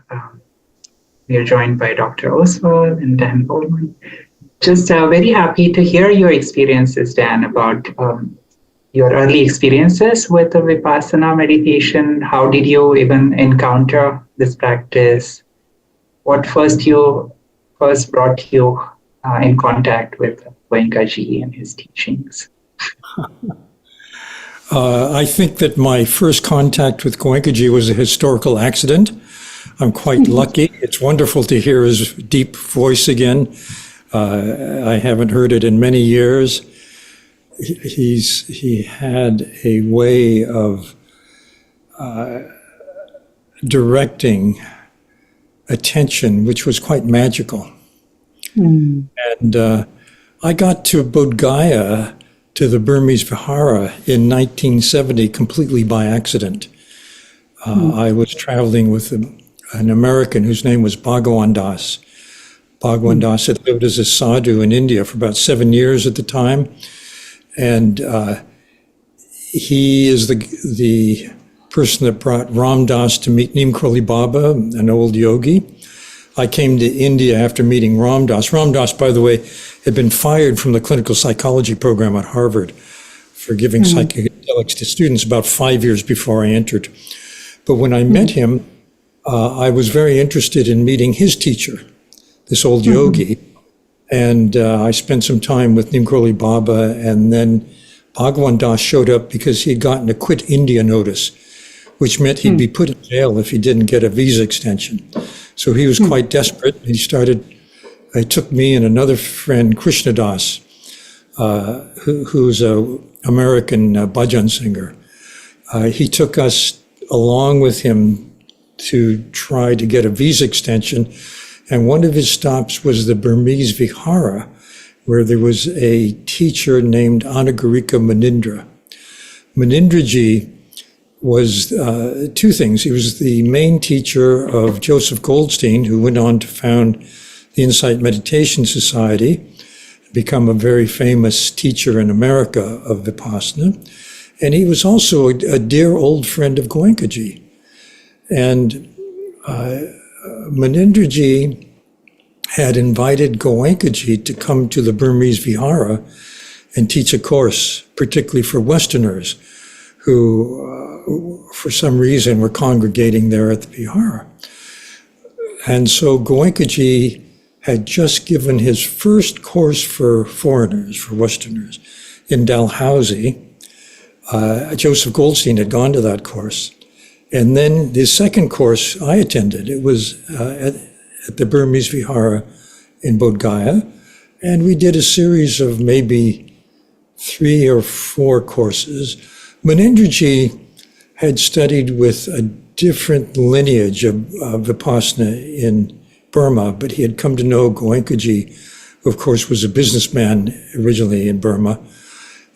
Um, we are joined by Dr. Oswal and Dan Goleman. Just very happy to hear your experiences, Dan, about your early experiences with the Vipassana meditation. How did you even encounter this practice? What first brought you in contact with Goenka ji and his teachings? I think that my first contact with Goenka ji was a historical accident. I'm quite lucky. It's wonderful to hear his deep voice again. I haven't heard it in many years. He had a way of directing attention, which was quite magical. And I got to Bodh Gaya, to the Burmese Vihara, in 1970, completely by accident. I was traveling with an American whose name was Bhagwan Das. Bhagwan Das had lived as a sadhu in India for about 7 years at the time. And he is the person that brought Ram Das to meet Neem Karoli Baba, an old yogi. I came to India after meeting Ram Das. Ram Das, by the way, had been fired from the clinical psychology program at Harvard for giving psychedelics to students about 5 years before I entered. But when I met him, I was very interested in meeting his teacher, this old yogi. And I spent some time with Neem Karoli Baba, and then Bhagwan Das showed up because he had gotten a Quit India notice, which meant he'd be put in jail if he didn't get a visa extension. So he was quite desperate. He took me and another friend, Krishna Das, who's an American bhajan singer. He took us along with him to try to get a visa extension. And one of his stops was the Burmese Vihara, where there was a teacher named Anagarika Munindra. Munindraji was two things. He was the main teacher of Joseph Goldstein, who went on to found the Insight Meditation Society, become a very famous teacher in America of Vipassana. And he was also a dear old friend of Goenka ji. And Munindraji had invited Goenka ji to come to the Burmese Vihara and teach a course, particularly for Westerners who, for some reason, were congregating there at the Vihara. And so Goenka ji had just given his first course for foreigners, for Westerners, in Dalhousie. Joseph Goldstein had gone to that course. And then the second course I attended, it was at the Burmese Vihara in Bodh Gaya. And we did a series of maybe 3 or 4 courses. Munindraji had studied with a different lineage of Vipassana in Burma, but he had come to know Goenka ji, who of course was a businessman originally in Burma.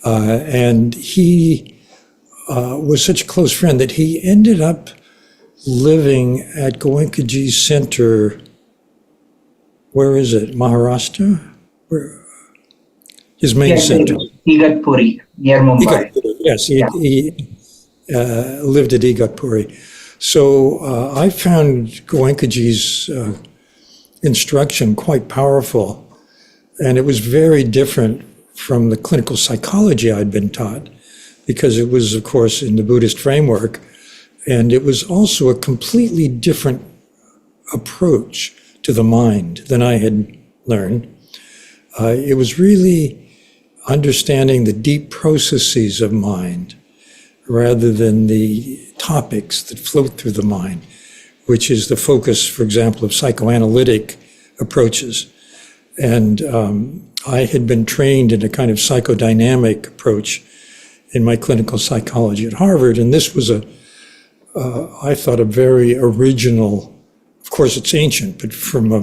And he was such a close friend that he ended up living at Goenka ji's center. Where is it? Maharashtra? Where? His main center. Igatpuri, near Mumbai. Igatpuri, yes, he lived at Igatpuri. So I found Goenka ji's instruction quite powerful, and it was very different from the clinical psychology I'd been taught, because it was, of course, in the Buddhist framework, and it was also a completely different approach to the mind than I had learned. It was really understanding the deep processes of mind rather than the topics that float through the mind, which is the focus, for example, of psychoanalytic approaches. And I had been trained in a kind of psychodynamic approach in my clinical psychology at Harvard, and this was I thought, a very original, of course it's ancient, but from a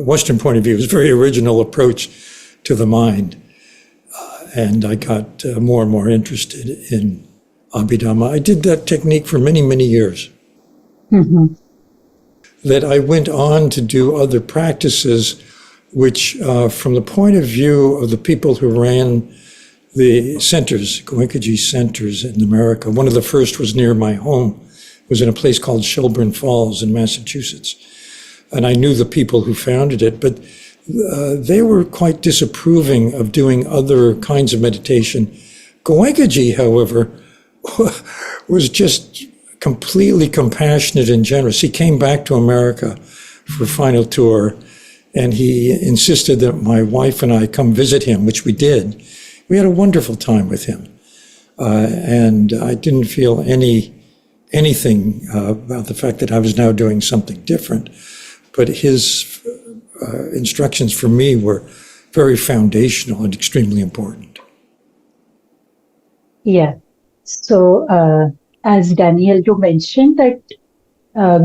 Western point of view, it was a very original approach to the mind. And I got more and more interested in Abhidhamma. I did that technique for many, many years. That I went on to do other practices, which from the point of view of the people who ran the centers, Goenka ji centers in America, one of the first was near my home was in a place called Shelburne Falls in Massachusetts. And I knew the people who founded it, but they were quite disapproving of doing other kinds of meditation. Goenka, however, was just completely compassionate and generous. He came back to America for a final tour, and he insisted that my wife and I come visit him, which we did. We had a wonderful time with him. And I didn't feel anything about the fact that I was now doing something different. But his instructions for me were very foundational and extremely important. Yeah. So, as Daniel, you mentioned that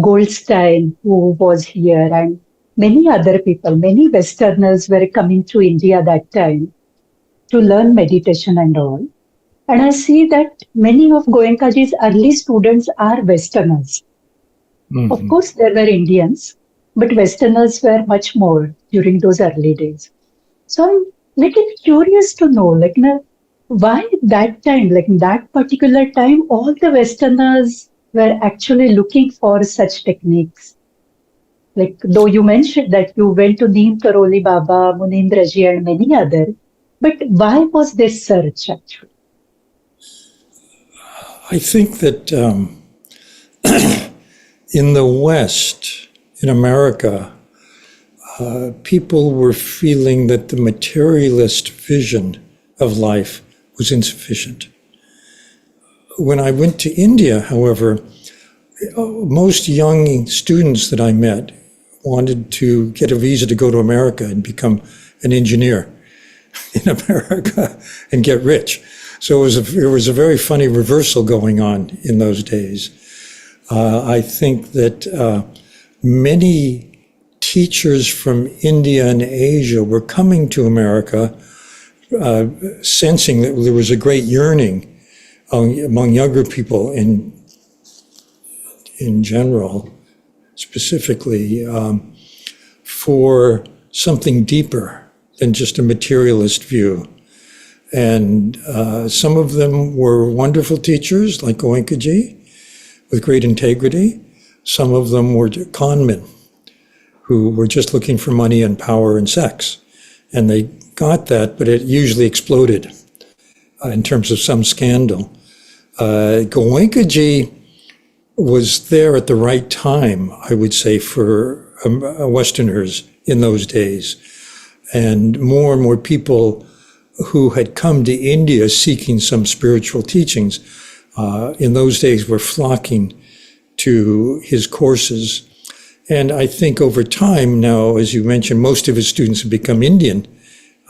Goldstein, who was here, and many other people, many Westerners were coming to India that time to learn meditation and all. And I see that many of Goenkaji's early students are Westerners. Mm-hmm. Of course, there were Indians, but Westerners were much more during those early days. So I'm little curious to know, why that time, in that particular time, all the Westerners were actually looking for such techniques. Though you mentioned that you went to Neem Karoli Baba, Munindraji, and many others, but why was this search actually? I think that in the West, in America, people were feeling that the materialist vision of life was insufficient. When I went to India, however, most young students that I met wanted to get a visa to go to America and become an engineer in America and get rich. So it was a very funny reversal going on in those days. I think that many teachers from India and Asia were coming to America, sensing that there was a great yearning among younger people in general, specifically, for something deeper than just a materialist view. And some of them were wonderful teachers, like Goenka, with great integrity. Some of them were con men who were just looking for money and power and sex. And they got that, but it usually exploded in terms of some scandal. Goenka was there at the right time, I would say, for Westerners in those days. And more people who had come to India seeking some spiritual teachings in those days were flocking to his courses. And I think over time now, as you mentioned, most of his students have become Indian,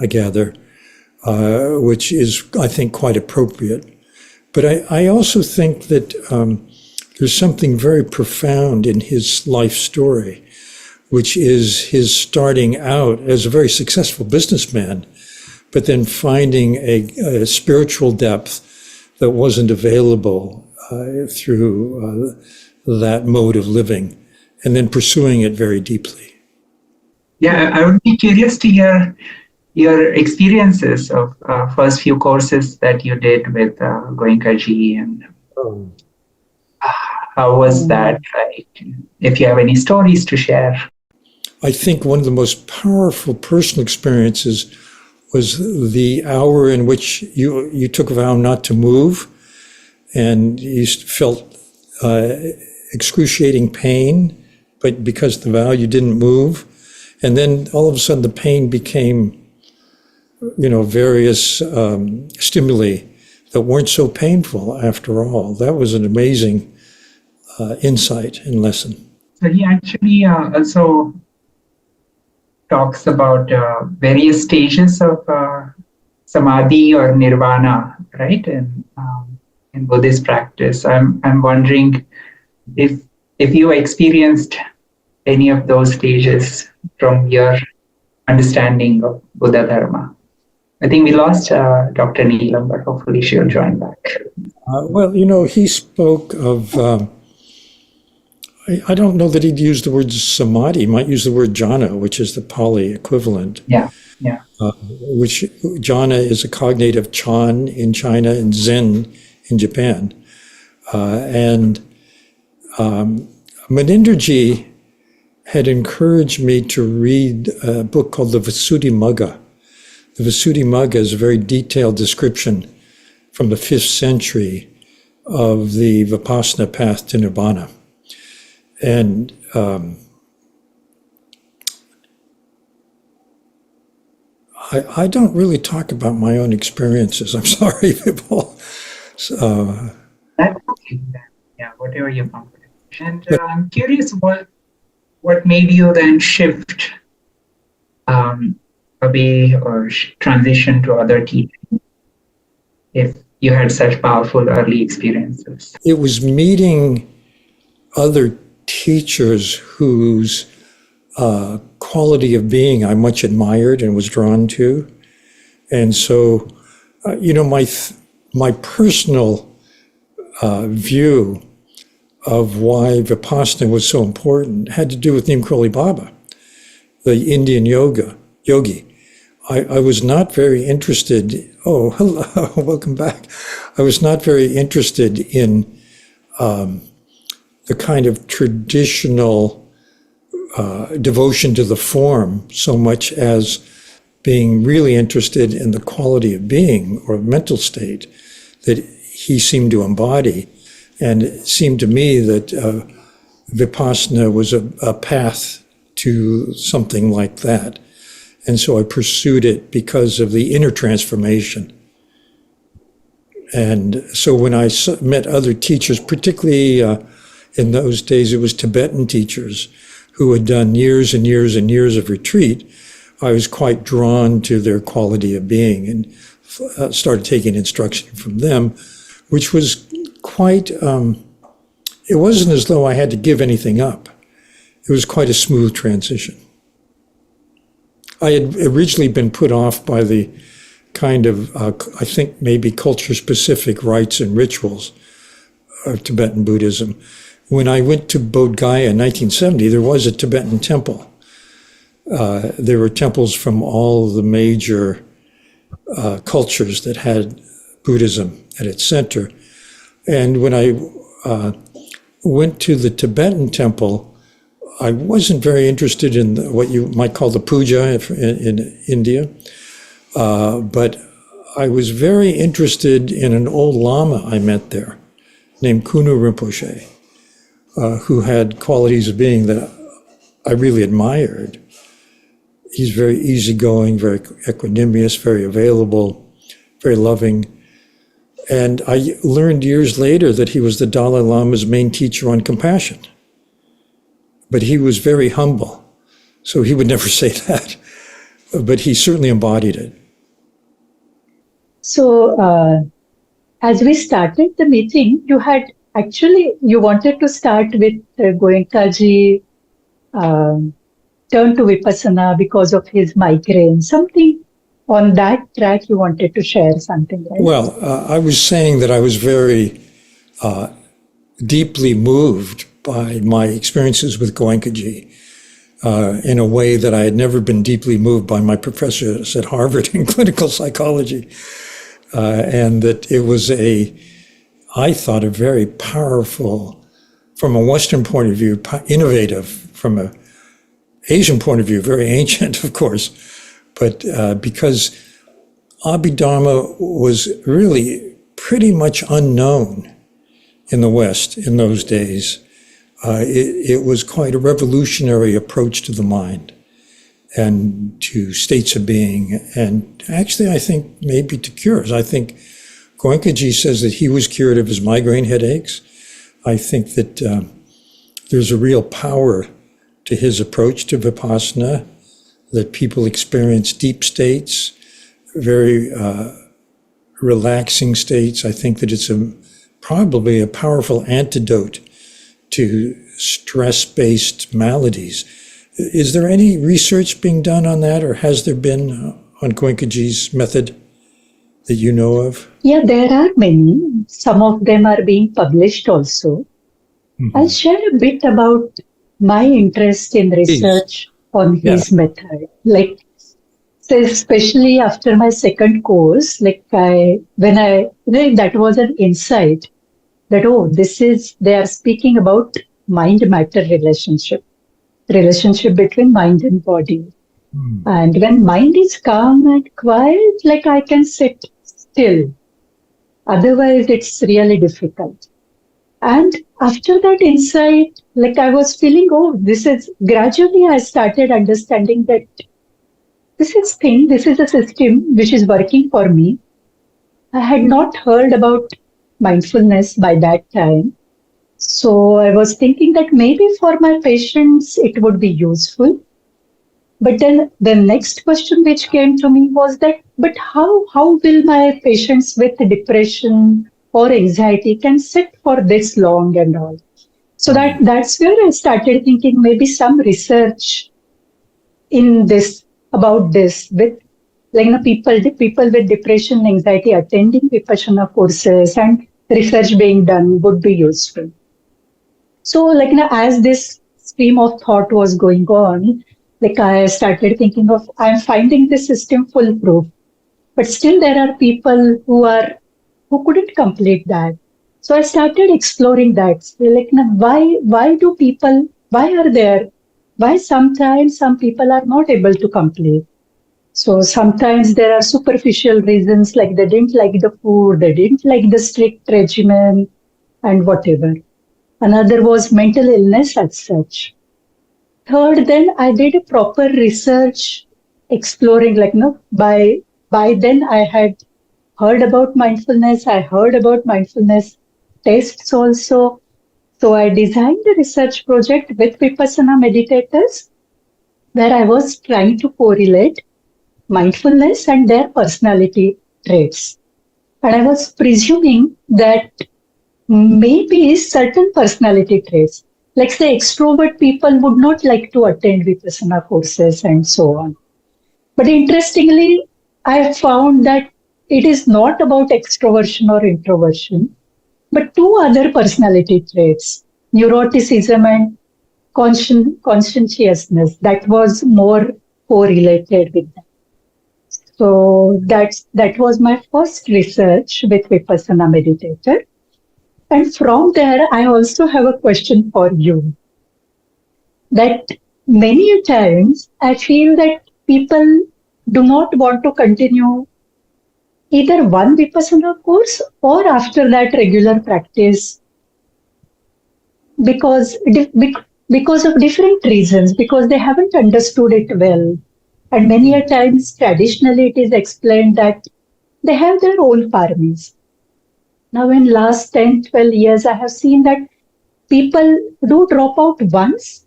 I gather, which is, I think, quite appropriate. But I also think that there's something very profound in his life story, which is his starting out as a very successful businessman, but then finding a spiritual depth that wasn't available through that mode of living, and then pursuing it very deeply. Yeah, I would be curious to hear your experiences of first few courses that you did with Goenka and how was that like? If you have any stories to share. I think one of the most powerful personal experiences was the hour in which you took a vow not to move, and you felt excruciating pain, but because of the vow you didn't move. And then all of a sudden the pain became, various stimuli that weren't so painful after all. That was an amazing insight and lesson. So he actually also talks about various stages of samadhi or nirvana, right? In Buddhist practice, I'm wondering if you experienced any of those stages from your understanding of Buddha Dharma. I think we lost Dr. Neelam, but hopefully she'll join back. He spoke of, I don't know that he'd use the word samadhi. He might use the word jhana, which is the Pali equivalent. Yeah. Which jhana is a cognate of Chan in China and Zen in Japan. And Munindraji had encouraged me to read a book called the Visuddhi. The Visuddhi is a very detailed description from the 5th century of the Vipassana path to Nibbana. And I don't really talk about my own experiences. I'm sorry, Vipul. So, That's okay. Yeah, whatever you're comfortable. And I'm curious what made you then shift away or transition to other teaching if you had such powerful early experiences? it was meeting other teachers whose quality of being I much admired and was drawn to. And so, my personal view of why Vipassana was so important had to do with Neem Karoli Baba, the Indian yogi. I was not very interested. Oh, hello, welcome back. I was not very interested in the kind of traditional devotion to the form so much as being really interested in the quality of being or mental state that he seemed to embody. And it seemed to me that Vipassana was a path to something like that. And so I pursued it because of the inner transformation. And so when I met other teachers, particularly in those days, it was Tibetan teachers who had done years and years and years of retreat, I was quite drawn to their quality of being and started taking instruction from them, which was quite, it wasn't as though I had to give anything up. It was quite a smooth transition. I had originally been put off by the kind of, I think maybe culture-specific rites and rituals of Tibetan Buddhism. When I went to Bodh Gaya in 1970, there was a Tibetan temple. There were temples from all the major cultures that had Buddhism at its center. And when I went to the Tibetan temple, I wasn't very interested in what you might call the puja in India, but I was very interested in an old Lama I met there named Kunu Rinpoche, who had qualities of being that I really admired. He's very easygoing, very equanimous, very available, very loving. And I learned years later that he was the Dalai Lama's main teacher on compassion. But he was very humble, so he would never say that. But he certainly embodied it. So, as we started the meeting, you wanted to start with Goenka ji, turn to Vipassana because of his migraine. Something on that track you wanted to share something, right? Well, I was saying that I was very deeply moved by my experiences with Goenka ji in a way that I had never been deeply moved by my professors at Harvard in clinical psychology. And that it was I thought, a very powerful, from a Western point of view, innovative, from an Asian point of view, very ancient, of course, but because Abhidhamma was really pretty much unknown in the West in those days. It was quite a revolutionary approach to the mind and to states of being, and actually I think maybe to cures. I think Goenka ji says that he was cured of his migraine headaches. I think that there's a real power to his approach to Vipassana, that people experience deep states, very relaxing states. I think that it's probably a powerful antidote to stress-based maladies. Is there any research being done on that, or has there been on Goenka ji's method that you know of? Yeah, there are many. Some of them are being published also. Mm-hmm. I'll share a bit about my interest in research on his method. So especially after my second course, that was an insight that, oh, they are speaking about mind-matter relationship between mind and body. And when mind is calm and quiet, like I can sit still. Otherwise, it's really difficult. And after that insight, like I was feeling, oh, gradually I started understanding that this is a system which is working for me. I had not heard about mindfulness by that time. So I was thinking that maybe for my patients it would be useful. But then the next question which came to me was that, but how will my patients with depression or anxiety can sit for this long and all? So that's where I started thinking maybe some research in this about this with people with depression, anxiety attending Vipassana courses and research being done would be useful. So as this stream of thought was going on, I started thinking of, I'm finding this system foolproof, but still there are people who couldn't complete that. So I started exploring that. So why sometimes some people are not able to complete? So sometimes there are superficial reasons, like they didn't like the food, they didn't like the strict regimen and whatever. Another was mental illness as such. Third, then I did a proper research exploring, by then I had heard about mindfulness. I heard about mindfulness tests also. So I designed a research project with Vipassana meditators where I was trying to correlate mindfulness and their personality traits. And I was presuming that maybe certain personality traits, like say extrovert people would not like to attend Vipassana courses and so on. But interestingly, I found that it is not about extroversion or introversion, but two other personality traits, neuroticism and conscientiousness, that was more correlated with that. So that was my first research with Vipassana Meditator. And from there, I also have a question for you. That many times I feel that people do not want to continue either one Vipassana course or after that regular practice because of different reasons, because they haven't understood it well. And many a times, traditionally, it is explained that they have their own paramis. Now, in last 10, 12 years, I have seen that people do drop out once,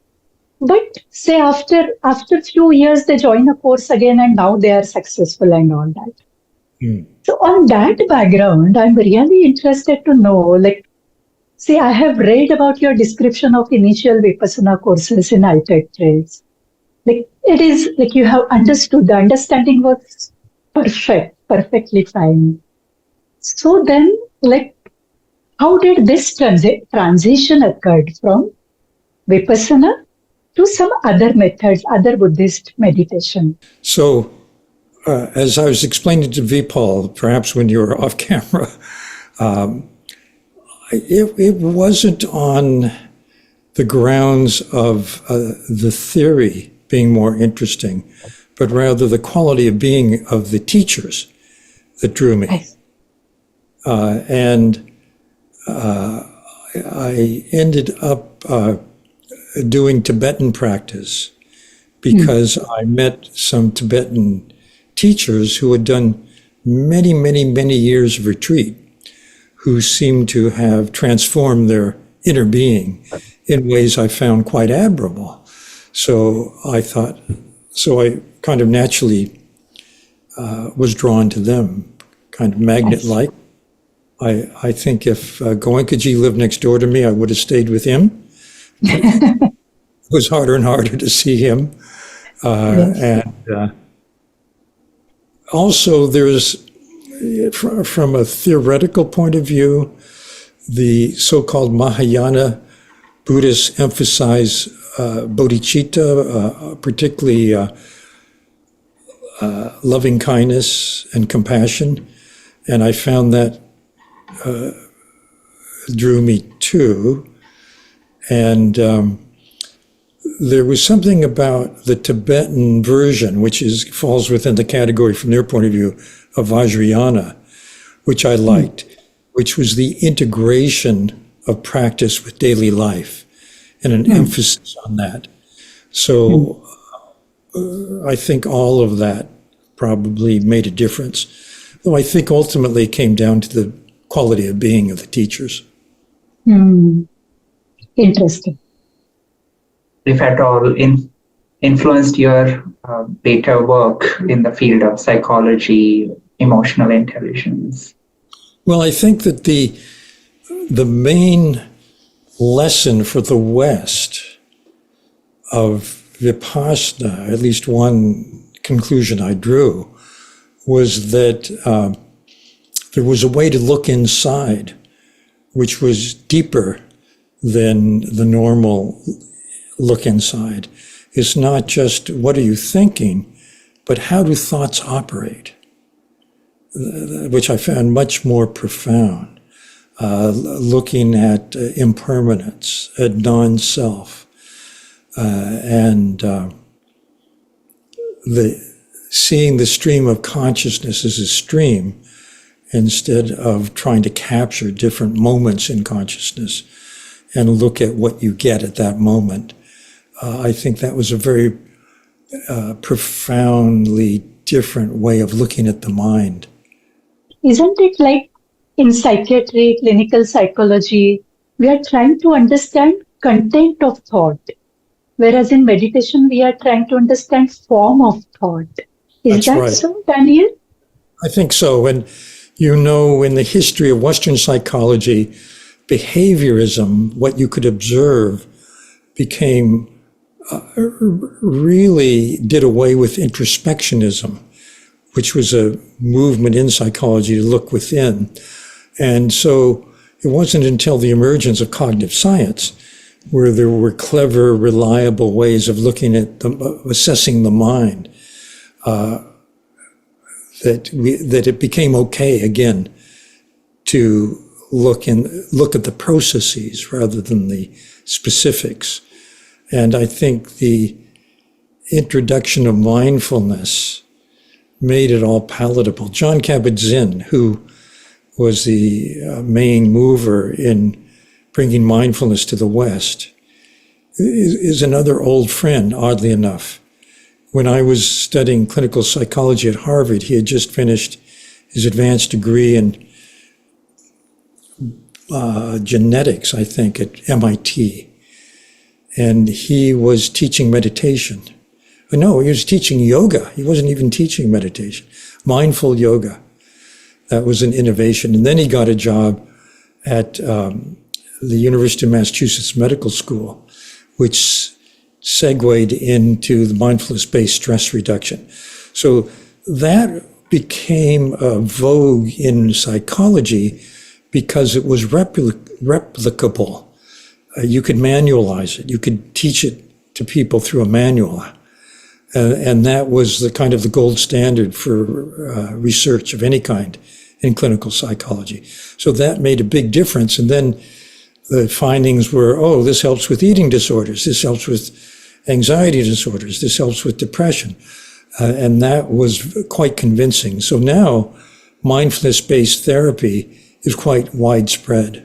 but say after few years, they join a course again and now they are successful and all that. So on that background, I'm really interested to know, I have read about your description of initial Vipassana courses in Altered Trails. It is like you have understood, the understanding was perfectly fine. So then, how did this transition occurred from Vipassana to some other methods, other Buddhist meditation? So, as I was explaining to Vipul, perhaps when you were off camera, it wasn't on the grounds of the theory being more interesting, but rather the quality of being of the teachers that drew me. Yes. And I ended up doing Tibetan practice because I met some Tibetan teachers who had done many, many, many years of retreat, who seemed to have transformed their inner being in ways I found quite admirable. So I kind of naturally was drawn to them, kind of magnet-like. I think if Goenka lived next door to me, I would have stayed with him. It was harder and harder to see him. And also there's, from a theoretical point of view, the so-called Mahayana Buddhists emphasize bodhicitta, particularly loving kindness and compassion. And I found that drew me to. And there was something about the Tibetan version, which falls within the category, from their point of view, of Vajrayana, which I liked, which was the integration of practice with daily life and an emphasis on that. So I think all of that probably made a difference. Though I think ultimately it came down to the quality of being of the teachers. Interesting. If at all, influenced your later work in the field of psychology, emotional intelligence? Well, I think that the main lesson for the West of Vipassana, at least one conclusion I drew, was that there was a way to look inside which was deeper than the normal look inside. It's not just what are you thinking, but how do thoughts operate, which I found much more profound. Looking at impermanence, at non-self, and seeing the stream of consciousness as a stream instead of trying to capture different moments in consciousness and look at what you get at that moment. I think that was a very profoundly different way of looking at the mind. Isn't it like in psychiatry, clinical psychology, we are trying to understand content of thought, whereas in meditation, we are trying to understand form of thought. Is that right? So, Daniel? I think so. And you know, in the history of Western psychology, behaviorism, what you could observe, became really did away with introspectionism, which was a movement in psychology to look within. And so it wasn't until the emergence of cognitive science where there were clever, reliable ways of looking at assessing the mind, that it became okay again to look at the processes rather than the specifics. And I think the introduction of mindfulness made it all palatable. John Kabat-Zinn, who was the main mover in bringing mindfulness to the West, is another old friend, oddly enough. When I was studying clinical psychology at Harvard, he had just finished his advanced degree in genetics, I think, at MIT. And he was teaching meditation. No, he was teaching yoga. He wasn't even teaching meditation. Mindful yoga. That was an innovation. And then he got a job at the University of Massachusetts Medical School, which segued into the mindfulness-based stress reduction. So that became a vogue in psychology because it was replicable. You could manualize it. You could teach it to people through a manual. And that was the kind of the gold standard for research of any kind in clinical psychology. So that made a big difference. And then the findings were, oh, this helps with eating disorders. This helps with anxiety disorders. This helps with depression. And that was quite convincing. So now mindfulness-based therapy is quite widespread.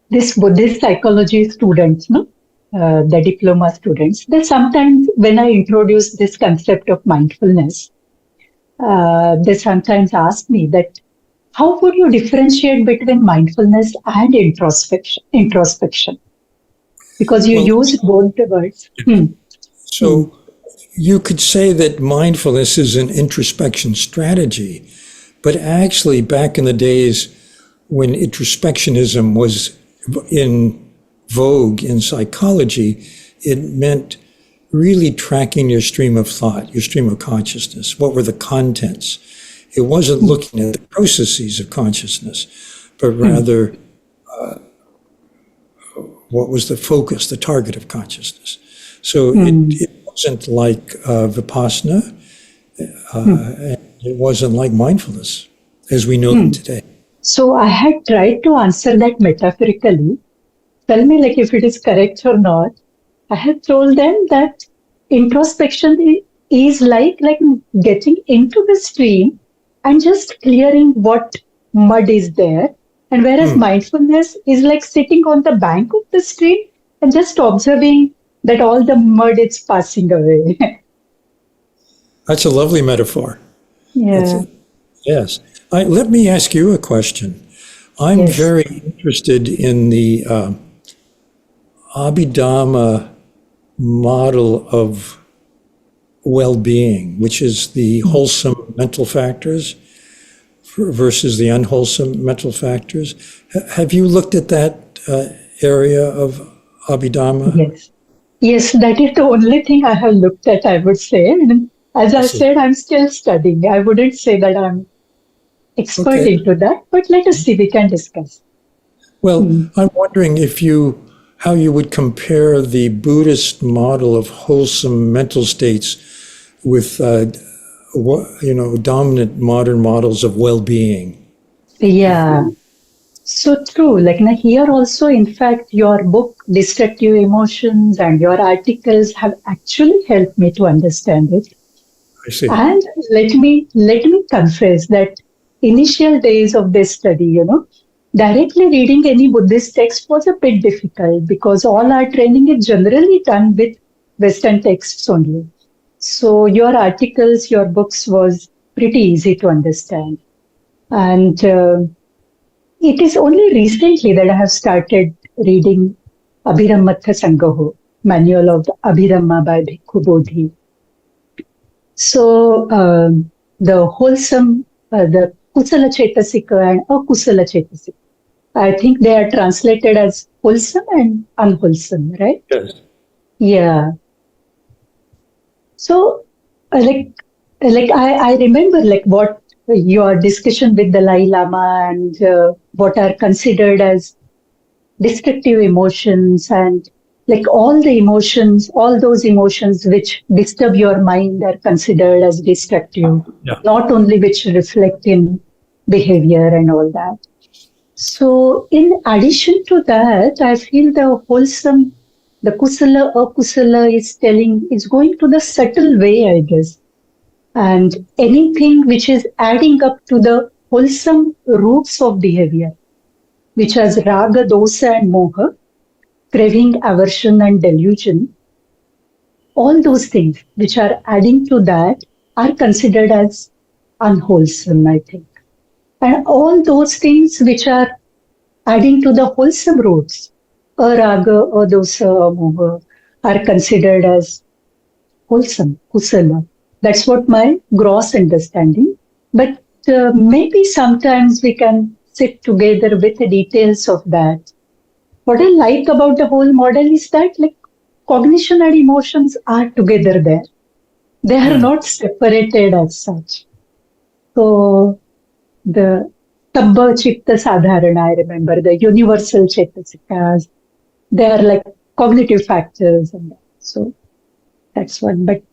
This Buddhist psychology students, no? The diploma students, they sometimes, when I introduce this concept of mindfulness, they sometimes ask me that, how would you differentiate between mindfulness and introspection? Because you use both the words. So you could say that mindfulness is an introspection strategy, but actually back in the days when introspectionism was in vogue in psychology, it meant really tracking your stream of thought, your stream of consciousness. What were the contents? It wasn't looking at the processes of consciousness, but rather what was the focus, the target of consciousness. So it wasn't like Vipassana, and it wasn't like mindfulness as we know them today. So I had tried to answer that metaphorically. Tell me like if it is correct or not. I had told them that introspection is like getting into the stream and just clearing what mud is there. And whereas mindfulness is like sitting on the bank of the stream and just observing that all the mud is passing away. That's a lovely metaphor. Yeah. Yes. Let me ask you a question. I'm Yes. very interested in the Abhidhamma model of well-being, which is the wholesome mental factors versus the unwholesome mental factors. Have you looked at that area of Abhidhamma? Yes. Yes, that is the only thing I have looked at, I would say. And as I said, I'm still studying. I wouldn't say that I'm expert Okay. into that, but let us see, we can discuss. Well, I'm wondering how you would compare the Buddhist model of wholesome mental states with, dominant modern models of well-being. Yeah, so true. Like now here also, in fact, your book, Destructive Emotions, and your articles have actually helped me to understand it. I see. And let me confess that initial days of this study, directly reading any Buddhist text was a bit difficult because all our training is generally done with Western texts only. So your articles, your books was pretty easy to understand. And it is only recently that I have started reading Abhidhammattha Sangaho, Manual of Abhidhamma by Bhikkhu Bodhi. So the wholesome, the Kusala Chetasika and Akusala Chetasika, I think they are translated as wholesome and unwholesome, right? Yes. Yeah. So I remember like what your discussion with the Dalai Lama and what are considered as destructive emotions and like all those emotions which disturb your mind are considered as destructive, Yeah. not only which reflect in behavior and all that. So in addition to that, I feel the kusala, akusala is going to the subtle way, I guess. And anything which is adding up to the wholesome roots of behavior, which has raga, dosa, and moha, craving, aversion, and delusion, all those things which are adding to that are considered as unwholesome, I think. And all those things which are adding to the wholesome roots, araga, adosa, amoha, are considered as wholesome, kusala. That's what my gross understanding. But maybe sometimes we can sit together with the details of that. What I like about the whole model is that like cognition and emotions are together there. They are not separated as such. So the Tabba Chitta Sadharana, I remember, the universal Chetasikas, they are like cognitive factors. And so that's one. But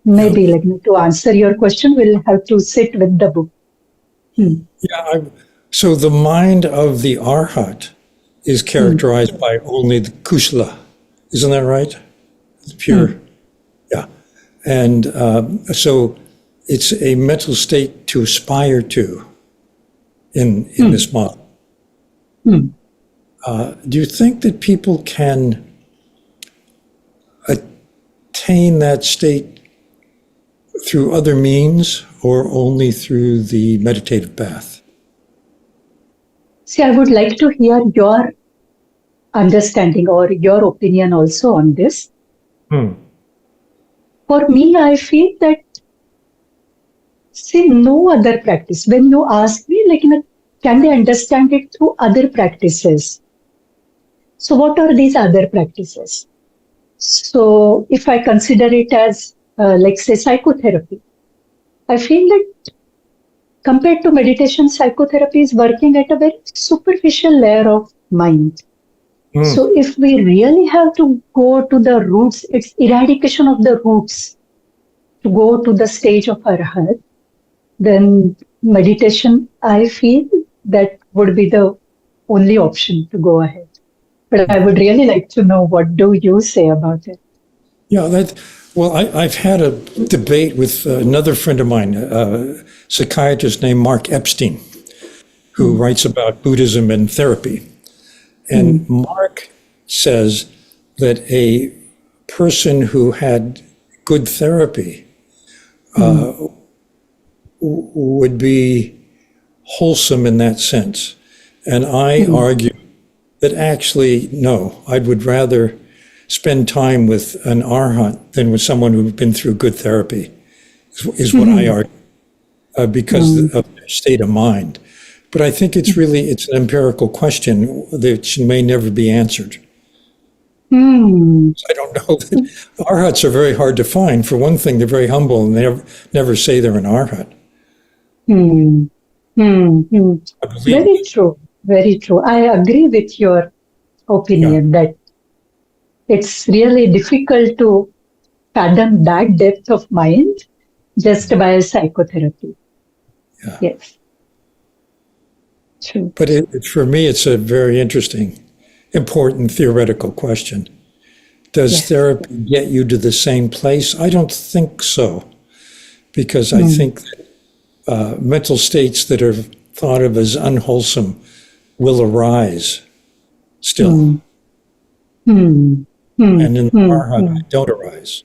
maybe like to answer your question, we'll have to sit with the book. Yeah. So the mind of the Arhat is characterized by only the kusala. Isn't that right? The pure. Yeah. And so it's a mental state to aspire to in this model. Do you think that people can attain that state through other means or only through the meditative path? See, I would like to hear your understanding or your opinion also on this. For me, I feel that, see, no other practice. When you ask me, like, can they understand it through other practices? So what are these other practices? So if I consider it as, like, say, psychotherapy, I feel that compared to meditation, psychotherapy is working at a very superficial layer of mind. So if we really have to go to the roots, it's eradication of the roots to go to the stage of arhat, then meditation, I feel, that would be the only option to go ahead. But I would really like to know, what do you say about it? Yeah, I've had a debate with another friend of mine, a psychiatrist named Mark Epstein, who writes about Buddhism and therapy. And Mark says that a person who had good therapy would be wholesome in that sense. And I argue that actually, no, I would rather spend time with an arhat than with someone who's been through good therapy, is what I argue, because of their state of mind. But I think it's an empirical question that may never be answered. I don't know. Arhats are very hard to find. For one thing, they're very humble and they never say they're an arhat. Very true. Very true. I agree with your opinion that it's really difficult to fathom that depth of mind just by psychotherapy. Yeah. Yes. True. But for me, it's a very interesting, important theoretical question. Does therapy get you to the same place? I don't think so, because I think that mental states that are thought of as unwholesome will arise still. And in the arhat, don't arise,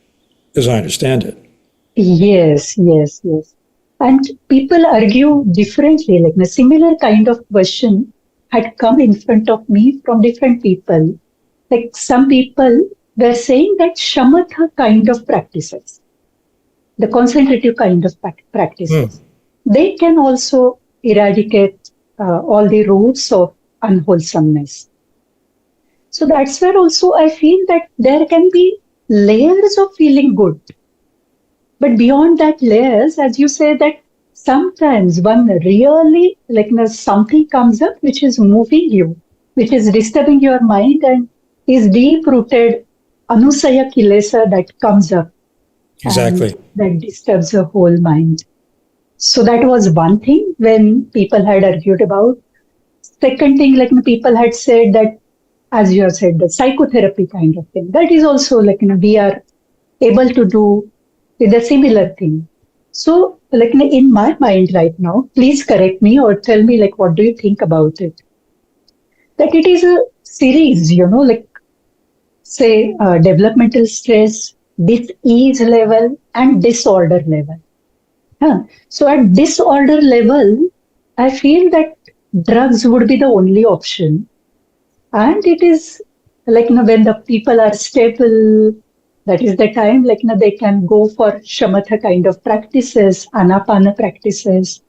as I understand it. Yes. And people argue differently, like a similar kind of question had come in front of me from different people. Like some people were saying that shamatha kind of practices, the concentrative kind of practices, they can also eradicate all the roots of unwholesomeness. So that's where also I feel that there can be layers of feeling good. But beyond that layers, as you say, that sometimes one really, like something comes up which is moving you, which is disturbing your mind and is deep-rooted anusaya kilesa that comes up. Exactly. And that disturbs the whole mind. So that was one thing when people had argued about. Second thing, like people had said that, as you have said, the psychotherapy kind of thing, that is also like, we are able to do with a similar thing. So like in my mind right now, please correct me or tell me like, what do you think about it? That it is a series, like say developmental stress, dis-ease level and disorder level. So at disorder level, I feel that drugs would be the only option. And it is like, when the people are stable, that is the time, like, they can go for shamatha kind of practices, anapana practices.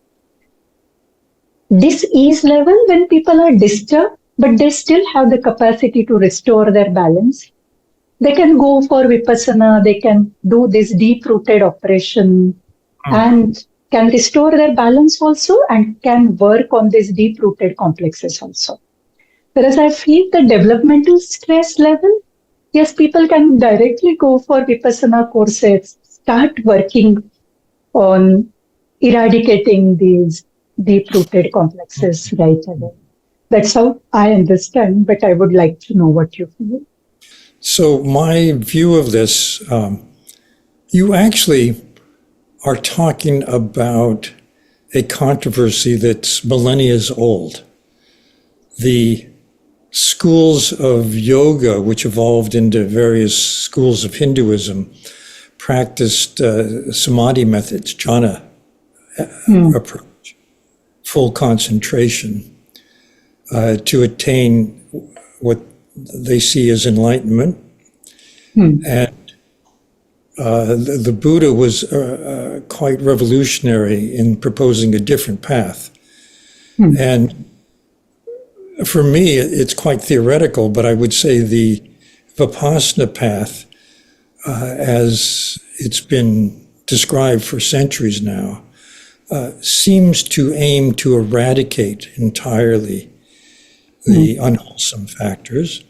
Dis-ease level, when people are disturbed, but they still have the capacity to restore their balance, they can go for Vipassana, they can do this deep-rooted operation and can restore their balance also and can work on these deep-rooted complexes also. Whereas I feel the developmental stress level, yes, people can directly go for Vipassana courses, start working on eradicating these deep-rooted complexes right away. That's how I understand, but I would like to know what you feel. So my view of this, you actually are talking about a controversy that's millennia old. The schools of yoga, which evolved into various schools of Hinduism, practiced samadhi methods, jhana approach, full concentration, to attain what they see as enlightenment. And the Buddha was quite revolutionary in proposing a different path. And for me, it's quite theoretical, but I would say the Vipassana path, as it's been described for centuries now, seems to aim to eradicate entirely the unwholesome factors,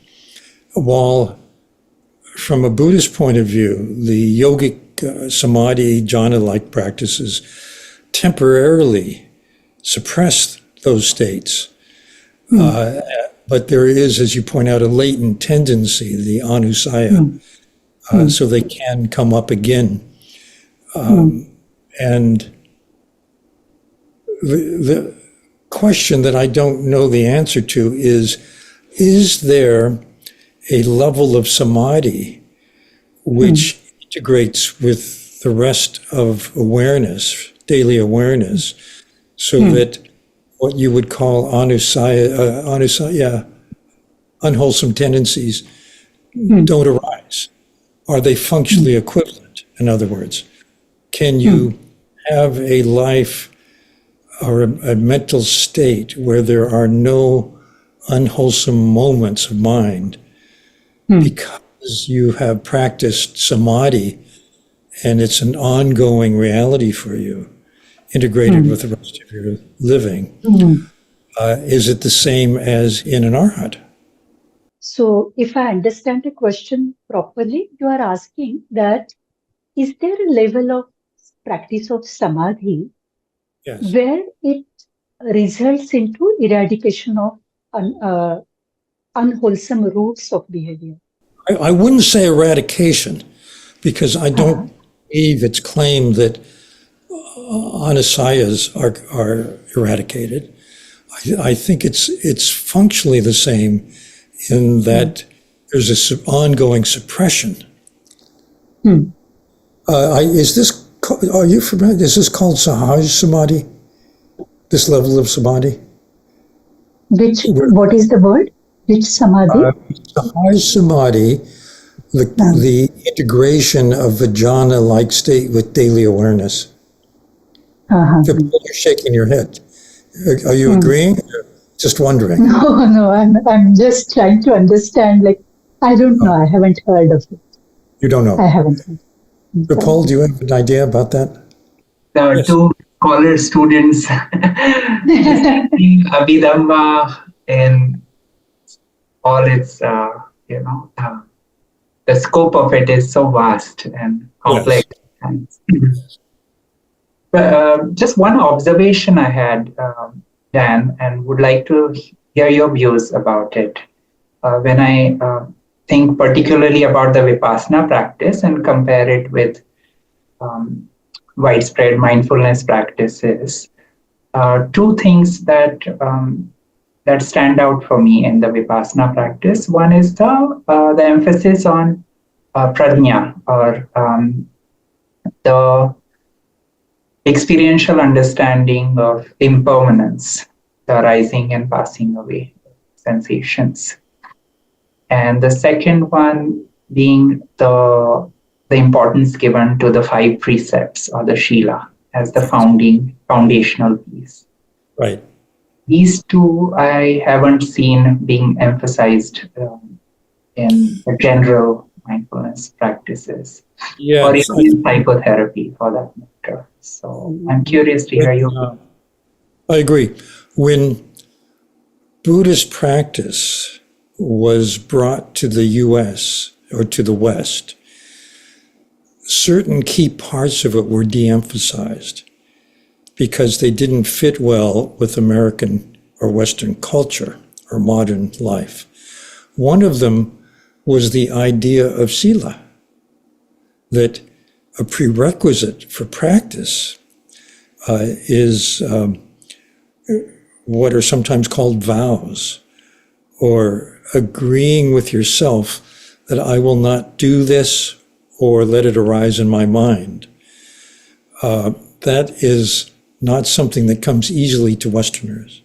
while from a Buddhist point of view, the yogic samadhi jhana-like practices temporarily suppress those states. But there is, as you point out, a latent tendency, the anusaya, so they can come up again. And the question that I don't know the answer to is there a level of samadhi which integrates with the rest of awareness, daily awareness, so that what you would call anusaya, unwholesome tendencies, don't arise? Are they functionally equivalent? In other words, can you have a life or a mental state where there are no unwholesome moments of mind because you have practiced samadhi and it's an ongoing reality for you, integrated with the rest of your living? Is it the same as in an arhat? So if I understand the question properly, you are asking that is there a level of practice of samadhi where it results into eradication of unwholesome roots of behavior? I wouldn't say eradication, because I don't believe it's claimed that anusayas are eradicated. I think it's functionally the same in that there's this ongoing suppression. Are you familiar? Is this called Sahaj Samadhi? This level of samadhi? What is the word? Which samadhi? Sahaj Samadhi, the integration of vijnana-like state with daily awareness. You're shaking your head. Are you agreeing? Or just wondering? No, I'm just trying to understand. Like, I don't know. I haven't heard of it. You don't know? I haven't heard. Vipul, do you have an idea about that? There are two scholar students Abhidhamma in all its, the scope of it is so vast and complex. Yes. But just one observation I had, Dan, and would like to hear your views about it. When I think particularly about the Vipassana practice and compare it with widespread mindfulness practices, two things that stand out for me in the Vipassana practice. One is the emphasis on prajna, or the experiential understanding of impermanence, the arising and passing away sensations. And the second one being the importance given to the 5 precepts, or the Shila, as the foundational piece. Right. These two I haven't seen being emphasized in the general mindfulness practices, or even in psychotherapy for that matter. So I'm curious to hear you. I agree. When Buddhist practice was brought to the US or to the West, certain key parts of it were de-emphasized because they didn't fit well with American or Western culture or modern life. One of them was the idea of sila, that a prerequisite for practice is what are sometimes called vows, or agreeing with yourself that I will not do this or let it arise in my mind. That is not something that comes easily to Westerners.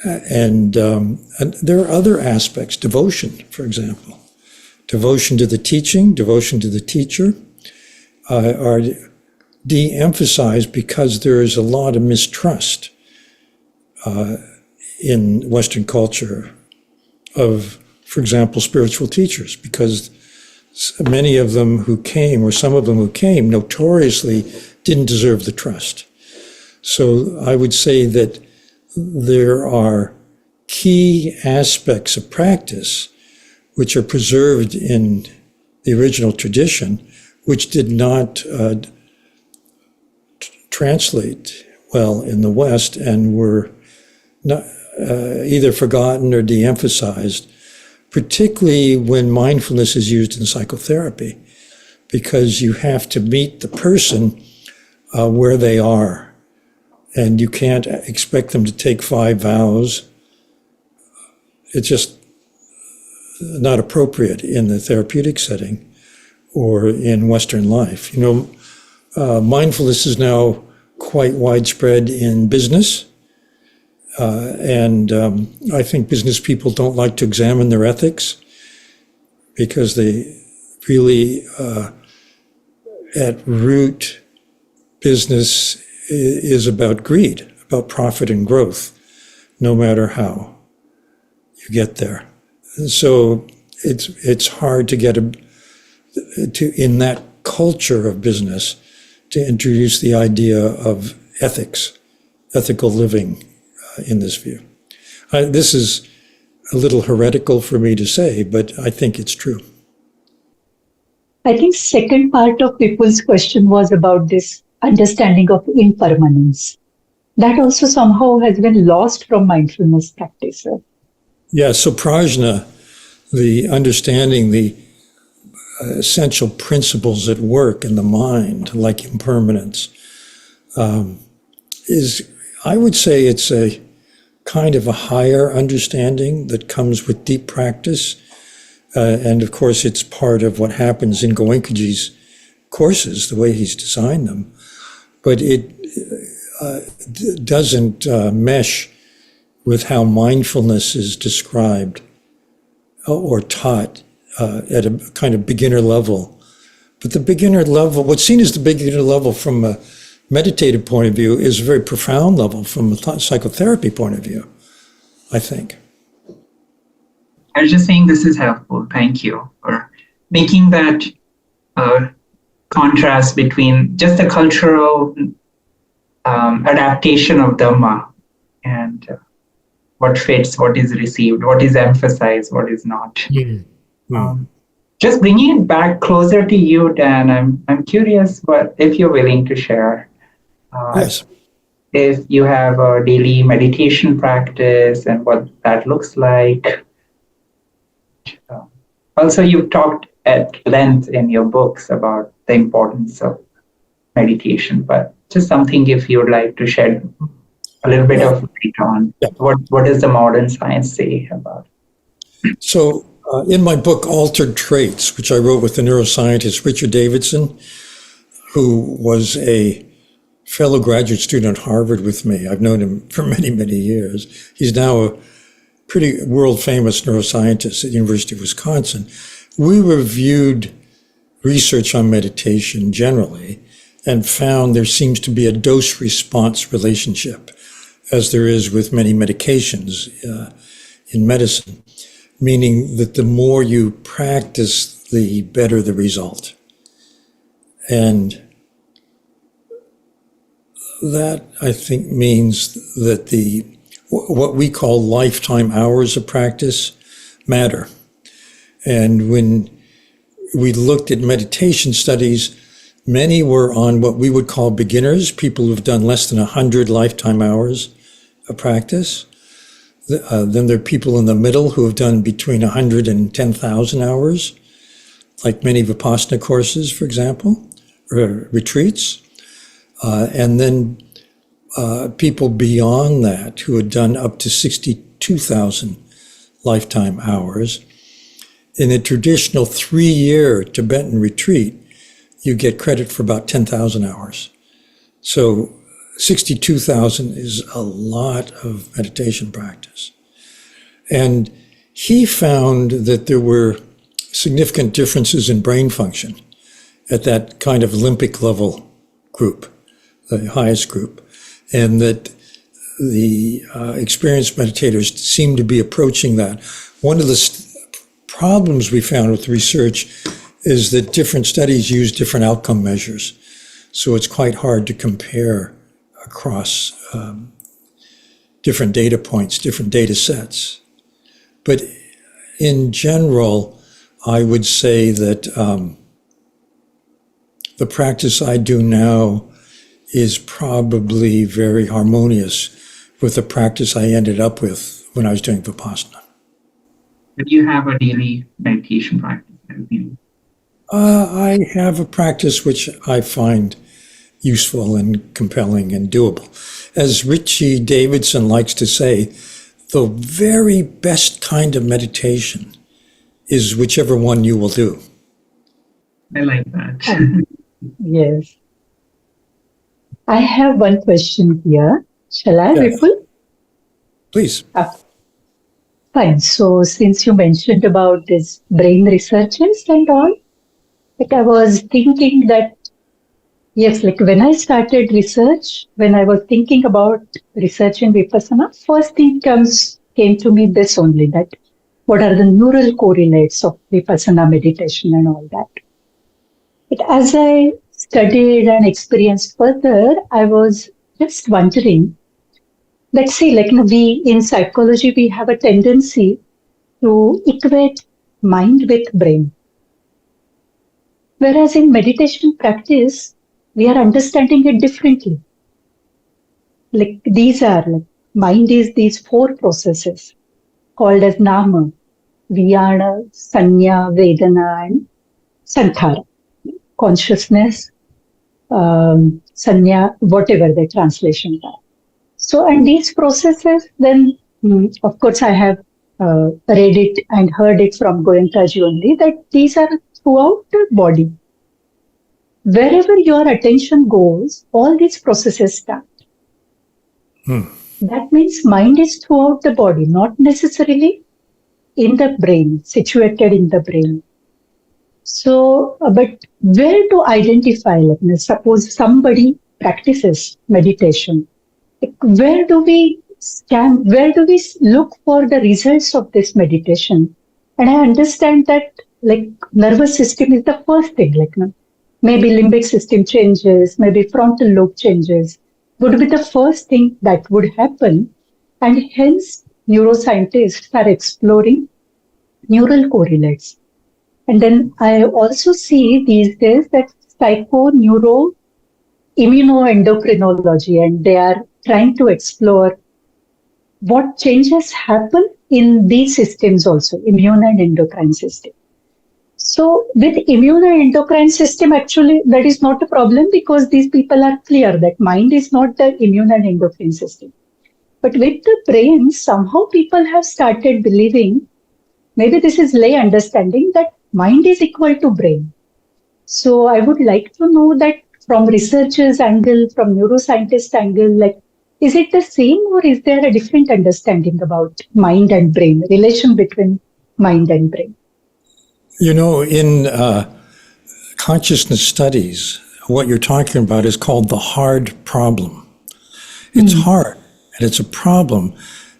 And there are other aspects, devotion, for example. Devotion to the teaching, devotion to the teacher are de-emphasized because there is a lot of mistrust in Western culture of, for example, spiritual teachers, because many of them who came, or some of them who came, notoriously didn't deserve the trust. So I would say that there are key aspects of practice which are preserved in the original tradition, which did not translate well in the West and were not, either forgotten or de-emphasized, particularly when mindfulness is used in psychotherapy, because you have to meet the person where they are, and you can't expect them to take 5 vows. It's just not appropriate in the therapeutic setting or in Western life. Mindfulness is now quite widespread in business. And I think business people don't like to examine their ethics because they really, at root, business is about greed, about profit and growth, no matter how you get there. And so it's hard to get in that culture of business to introduce the idea of ethics, ethical living. In this view. This is a little heretical for me to say, but I think it's true. I think second part of Vipul's question was about this understanding of impermanence. That also somehow has been lost from mindfulness practice. Yeah, so prajna, the understanding the essential principles at work in the mind, like impermanence, is, I would say it's a kind of a higher understanding that comes with deep practice. And of course, it's part of what happens in Goenkaji's courses, the way he's designed them. But it doesn't mesh with how mindfulness is described or taught at a kind of beginner level. But the beginner level, what's seen as the beginner level from a meditative point of view is a very profound level from a psychotherapy point of view, I think. I was just saying this is helpful. Thank you for making that contrast between just the cultural adaptation of Dhamma and what fits, what is received, what is emphasized, what is not. Mm-hmm. Just bringing it back closer to you, Dan, I'm curious if you're willing to share. Yes. If you have a daily meditation practice and what that looks like. Also, you've talked at length in your books about the importance of meditation, but just something if you'd like to shed a little bit of light on. Yeah. What does the modern science say about it? So in my book, Altered Traits, which I wrote with the neuroscientist Richard Davidson, who was a fellow graduate student at Harvard with me. I've known him for many, many years. He's now a pretty world-famous neuroscientist at the University of Wisconsin. We reviewed research on meditation generally and found there seems to be a dose-response relationship, as there is with many medications in medicine, meaning that the more you practice, the better the result. And that, I think, means that what we call lifetime hours of practice matter. And when we looked at meditation studies, many were on what we would call beginners, people who've done less than 100 lifetime hours of practice. Then there are people in the middle who have done between 100 and 10,000 hours, like many Vipassana courses, for example, or retreats. And then people beyond that who had done up to 62,000 lifetime hours. In a traditional 3-year Tibetan retreat, you get credit for about 10,000 hours. So 62,000 is a lot of meditation practice. And he found that there were significant differences in brain function at that kind of Olympic level group, the highest group, and that the experienced meditators seem to be approaching that. One of the problems we found with research is that different studies use different outcome measures. So it's quite hard to compare across different data points, different data sets. But in general, I would say that the practice I do now is probably very harmonious with the practice I ended up with when I was doing Vipassana. Do you have a daily meditation practice? I have a practice which I find useful and compelling and doable. As Richie Davidson likes to say, the very best kind of meditation is whichever one you will do. I like that. Yes. I have one question here. Shall I, Yes. Vipul? Please. Fine. So since you mentioned about this brain researchers and all, like I was thinking that, yes, like when I started research, when I was thinking about research in Vipassana, first thing came to me this only, that what are the neural correlates of Vipassana meditation and all that. But as I studied and experienced further, I was just wondering, let's say, like we in psychology, we have a tendency to equate mind with brain. Whereas in meditation practice, we are understanding it differently. Like these are, like mind is these four processes called as nama, vijnana, sanya, vedana, and sankhara. Consciousness, sanya, whatever the translation are. So, and these processes, then, of course, I have read it and heard it from Goenka ji only, that these are throughout the body. Wherever your attention goes, all these processes start. That means mind is throughout the body, not necessarily in the brain, situated in the brain. So, but where to identify, like, suppose somebody practices meditation, like, where do we scan, where do we look for the results of this meditation? And I understand that, like, nervous system is the first thing, like, maybe limbic system changes, maybe frontal lobe changes, would be the first thing that would happen. And hence, neuroscientists are exploring neural correlates. And then I also see these days that psycho-neuro-immunoendocrinology, and they are trying to explore what changes happen in these systems also, immune and endocrine system. So with immune and endocrine system, actually, that is not a problem because these people are clear that mind is not the immune and endocrine system. But with the brain, somehow people have started believing, maybe this is lay understanding, that mind is equal to brain. So I would like to know that from researchers' angle, from neuroscientist angle, like, is it the same or is there a different understanding about mind and brain, relation between mind and brain? You know, in consciousness studies, what you're talking about is called the hard problem. It's hard, and it's a problem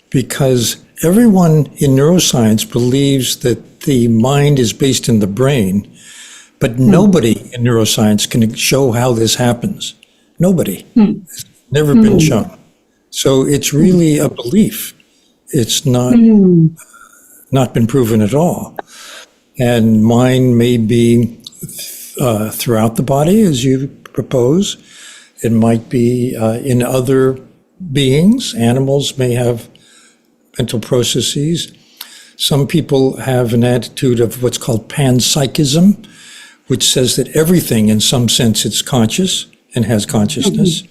because everyone in neuroscience believes that the mind is based in the brain, but nobody in neuroscience can show how this happens. Nobody. It's never been shown. So it's really a belief. It's not been proven at all. And mind may be throughout the body, as you propose. It might be in other beings. Animals may have mental processes. Some people have an attitude of what's called panpsychism, which says that everything, in some sense, is conscious and has consciousness.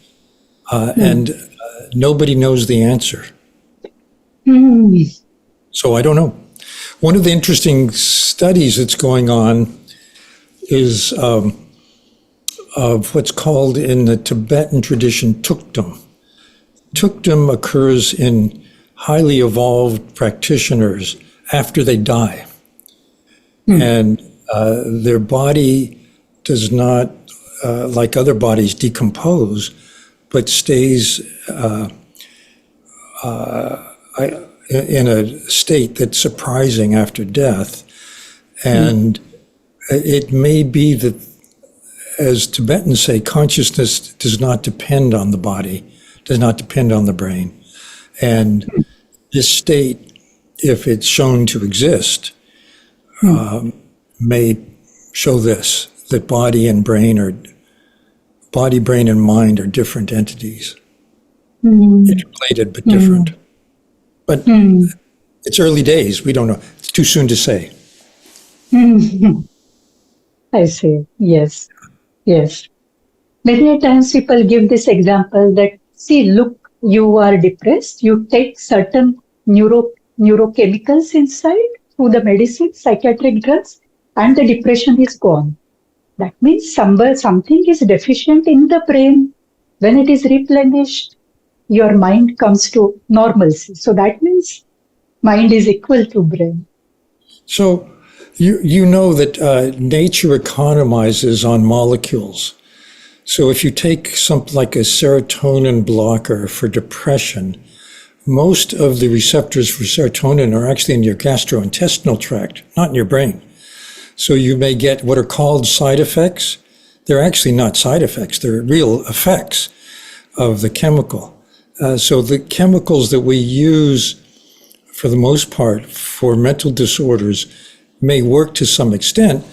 And nobody knows the answer. So I don't know. One of the interesting studies that's going on is of what's called in the Tibetan tradition tukdom. Tukdom occurs in highly evolved practitioners after they die. And their body does not, like other bodies, decompose, but stays in a state that's surprising after death. And it may be that, as Tibetans say, consciousness does not depend on the body, does not depend on the brain. And this state, if it's shown to exist, may show this, that body and brain are body, brain, and mind are different entities, Mm. interrelated but different. But it's early days. We don't know. It's too soon to say. I see. Yes. Yes. Many a times people give this example that, see, look, you are depressed. You take certain neurochemicals inside through the medicine, psychiatric drugs, and the depression is gone. That means something is deficient in the brain. When it is replenished, your mind comes to normalcy. So that means mind is equal to brain. So you know that nature economizes on molecules. So if you take something like a serotonin blocker for depression, most of the receptors for serotonin are actually in your gastrointestinal tract, not in your brain. So you may get what are called side effects. They're actually not side effects. They're real effects of the chemical. So the chemicals that we use, for the most part, for mental disorders may work to some extent,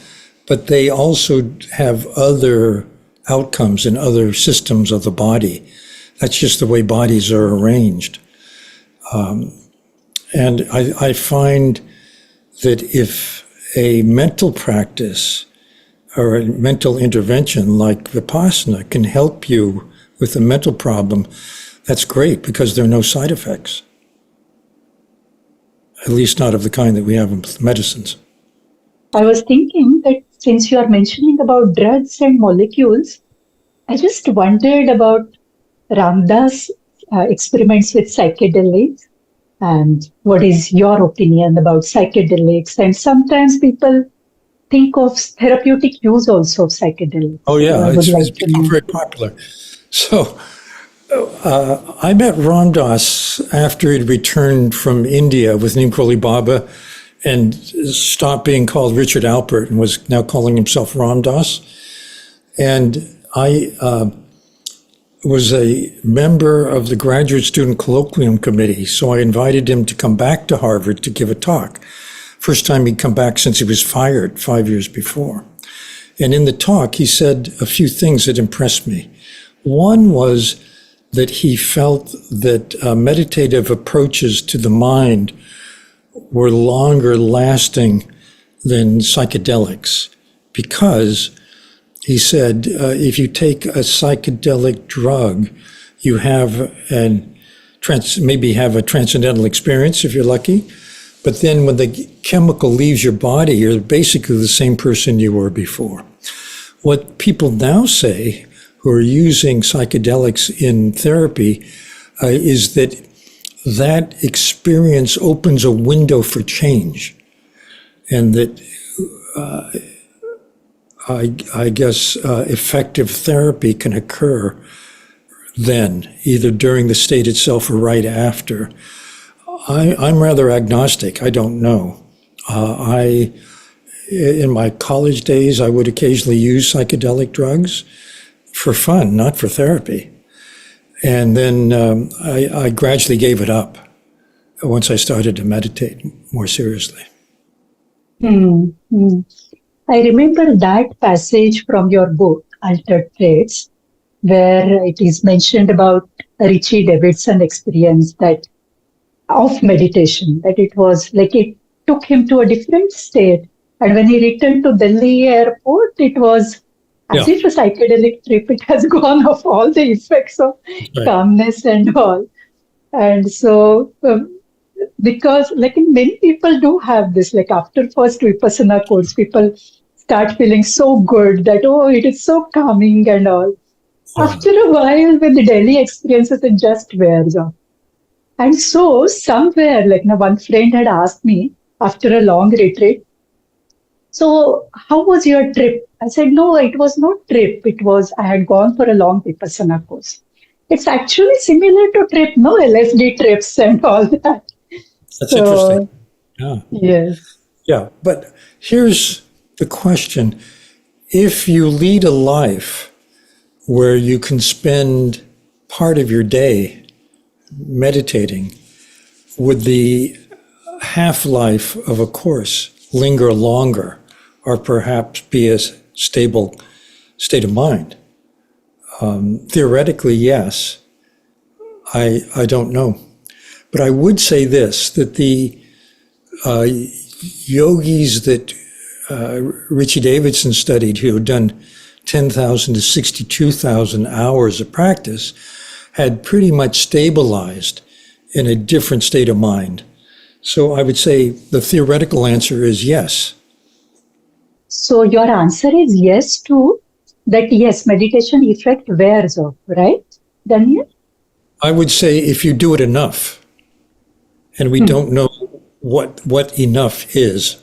but they also have other outcomes in other systems of the body. That's just the way bodies are arranged. And I find that if a mental practice or a mental intervention like Vipassana can help you with a mental problem, that's great because there are no side effects. At least not of the kind that we have in medicines. I was thinking that since you are mentioning about drugs and molecules, I just wondered about Ramdas' experiments with psychedelics and what is your opinion about psychedelics? And sometimes people think of therapeutic use also of psychedelics. Oh yeah, So it's become very popular. So I met Ram Dass after he'd returned from India with Neem Baba and stopped being called Richard Alpert and was now calling himself Ram Dass. And I was a member of the Graduate Student Colloquium Committee, so I invited him to come back to Harvard to give a talk. First time he'd come back since he was fired 5 years before. And in the talk, he said a few things that impressed me. One was that he felt that meditative approaches to the mind were longer lasting than psychedelics because he said if you take a psychedelic drug, you have maybe have a transcendental experience if you're lucky, but then when the chemical leaves your body, you're basically the same person you were before. What people now say who are using psychedelics in therapy is that experience opens a window for change, and that I guess effective therapy can occur then, either during the state itself or right after. I'm rather agnostic. I don't know. In my college days, I would occasionally use psychedelic drugs for fun, not for therapy. And then I gradually gave it up once I started to meditate more seriously. I remember that passage from your book, Altered Traits, where it is mentioned about Richie Davidson experience of meditation, that it was like it took him to a different state. And when he returned to Delhi airport, it was as if a psychedelic trip. It has gone off all the effects of calmness and all. And so, because many people do have this, like after first Vipassana course, people start feeling so good that, oh, it is so calming and all. After a while, when the Delhi experiences, it just wears off. And so somewhere, one friend had asked me after a long retreat, so how was your trip? I said, no, it was not trip. It was, I had gone for a long Vipassana course. It's actually similar to trip, no? LSD trips and all that. That's interesting. Yeah. Yes. Yeah. But here's the question. If you lead a life where you can spend part of your day meditating, would the half-life of a course linger longer or perhaps be a stable state of mind? Theoretically, yes. I don't know. But I would say this, that the yogis that Richie Davidson studied, who had done 10,000 to 62,000 hours of practice, had pretty much stabilized in a different state of mind. So I would say the theoretical answer is yes. So your answer is yes to that, yes, meditation effect wears off, right, Daniel? I would say if you do it enough, and we don't know what enough is.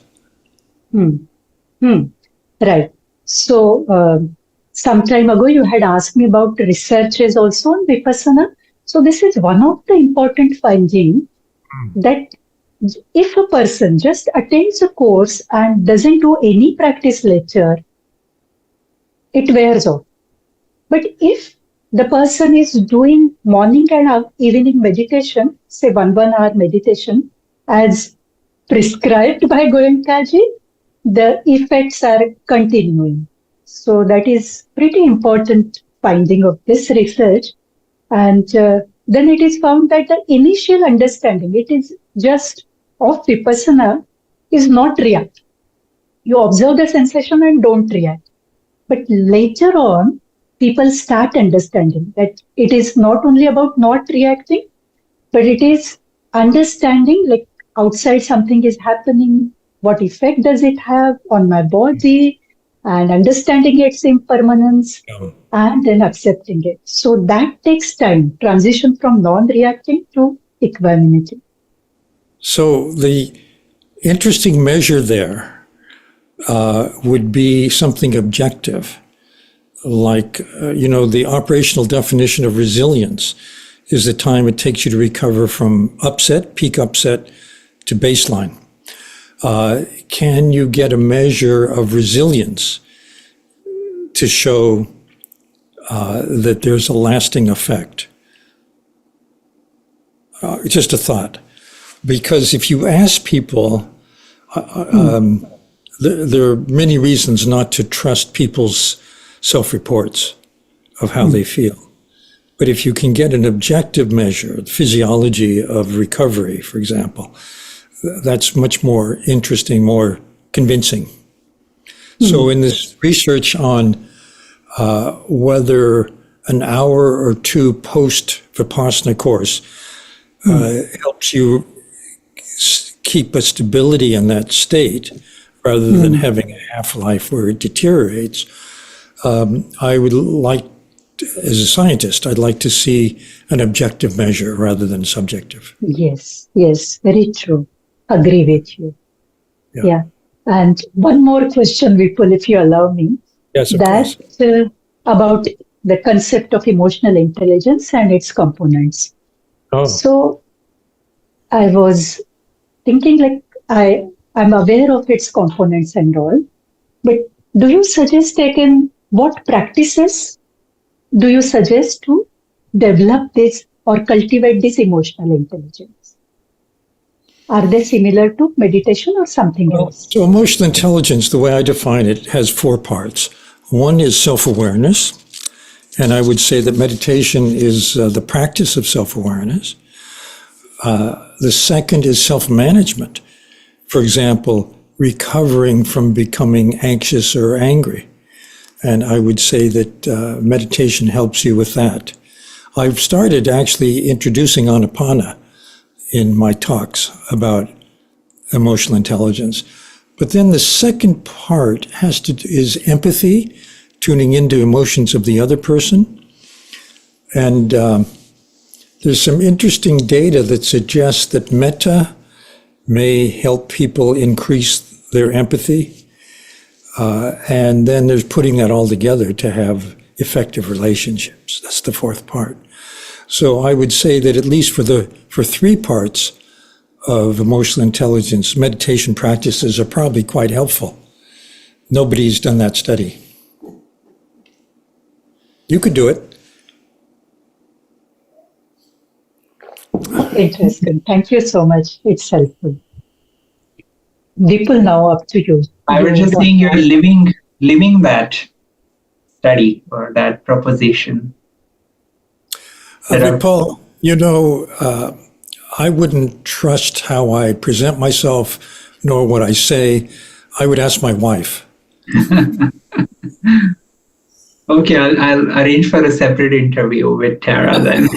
Right. So some time ago you had asked me about researches also on Vipassana. So this is one of the important findings, that if a person just attends a course and doesn't do any practice later, it wears off. But if the person is doing morning and evening meditation, say 1 hour meditation, as prescribed by Goenka ji, the effects are continuing. So that is pretty important finding of this research. And then it is found that the initial understanding, it is just of Vipassana, is not react. You observe the sensation and don't react. But later on, people start understanding that it is not only about not reacting, but it is understanding, like outside something is happening, what effect does it have on my body, and understanding its impermanence, and then accepting it. So that takes time, transition from non-reacting to equanimity. So the interesting measure there would be something objective, like, the operational definition of resilience is the time it takes you to recover from peak upset, to baseline. Can you get a measure of resilience to show that there's a lasting effect? Just a thought. Because if you ask people, there are many reasons not to trust people's self-reports of how they feel. But if you can get an objective measure, the physiology of recovery, for example, that's much more interesting, more convincing. So in this research on whether an hour or two post-Vipassana course helps you keep a stability in that state rather than having a half-life where it deteriorates, I would like, as a scientist, I'd like to see an objective measure rather than subjective. Yes, very true. Agree with you. Yeah. And one more question, Vipul, if you allow me. Yes, of course. About the concept of emotional intelligence and its components. So I was thinking, like, I'm aware of its components and all, but do you suggest, what practices do you suggest to develop this or cultivate this emotional intelligence? Are they similar to meditation or something else? So emotional intelligence, the way I define it, has 4 parts. One is self-awareness, and I would say that meditation is the practice of self-awareness. The second is self-management. For example, recovering from becoming anxious or angry. And I would say that meditation helps you with that. I've started actually introducing Anapana in my talks about emotional intelligence. But then the second part is empathy, tuning into emotions of the other person. And there's some interesting data that suggests that metta may help people increase their empathy. And then there's putting that all together to have effective relationships. That's the 4th part. So I would say that at least for 3 parts of emotional intelligence, meditation practices are probably quite helpful. Nobody's done that study. You could do it. Interesting. Thank you so much. It's helpful. Vipul, now up to you. I was just saying you're living that. study or that proposition? Vipul, I wouldn't trust how I present myself, nor what I say. I would ask my wife. Okay, I'll arrange for a separate interview with Tara then.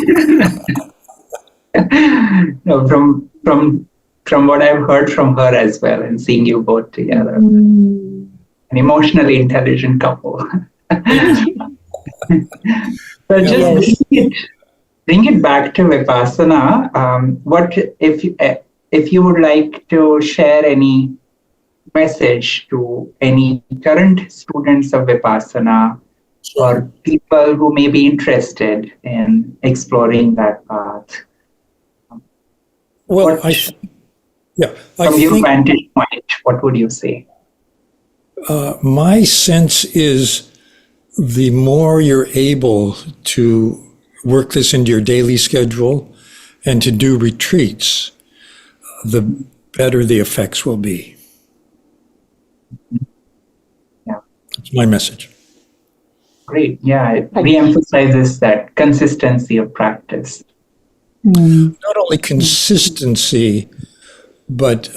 No, from what I've heard from her as well, and seeing you both together, an emotionally intelligent couple. So just bring it back to Vipassana. What if you would like to share any message to any current students of Vipassana or people who may be interested in exploring that path? Well, from your vantage point, what would you say? My sense is the more you're able to work this into your daily schedule and to do retreats, the better the effects will be. Yeah. That's my message. Great. Yeah, it re-emphasizes that consistency of practice. Not only consistency, but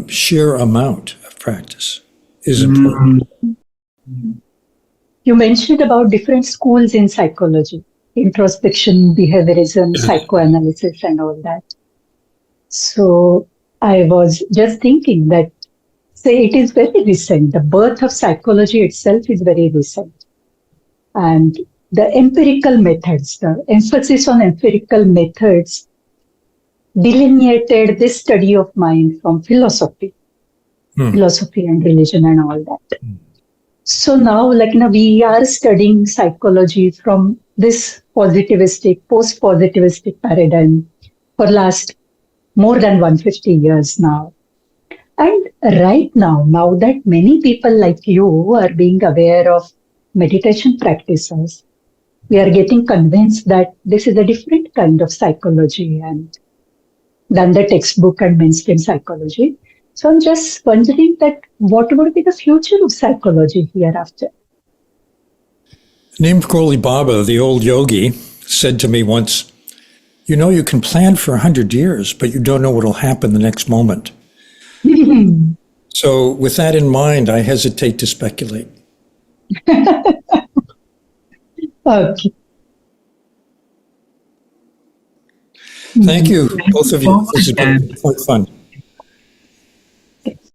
sheer amount of practice is important. You mentioned about different schools in psychology, introspection, behaviorism, psychoanalysis, and all that. So I was just thinking that, say, it is very recent. The birth of psychology itself is very recent. And the empirical methods, the emphasis on empirical methods delineated this study of mind from philosophy and religion and all that. So now, we are studying psychology from this positivistic, post-positivistic paradigm for last more than 150 years now. And right now that many people like you are being aware of meditation practices, we are getting convinced that this is a different kind of psychology than the textbook and mainstream psychology. So I'm just wondering that what would be the future of psychology hereafter? Neem Karoli Baba, the old yogi, said to me once, you can plan for 100 years, but you don't know what will happen the next moment. So with that in mind, I hesitate to speculate. Okay. Thank you, both of you. This has been quite fun.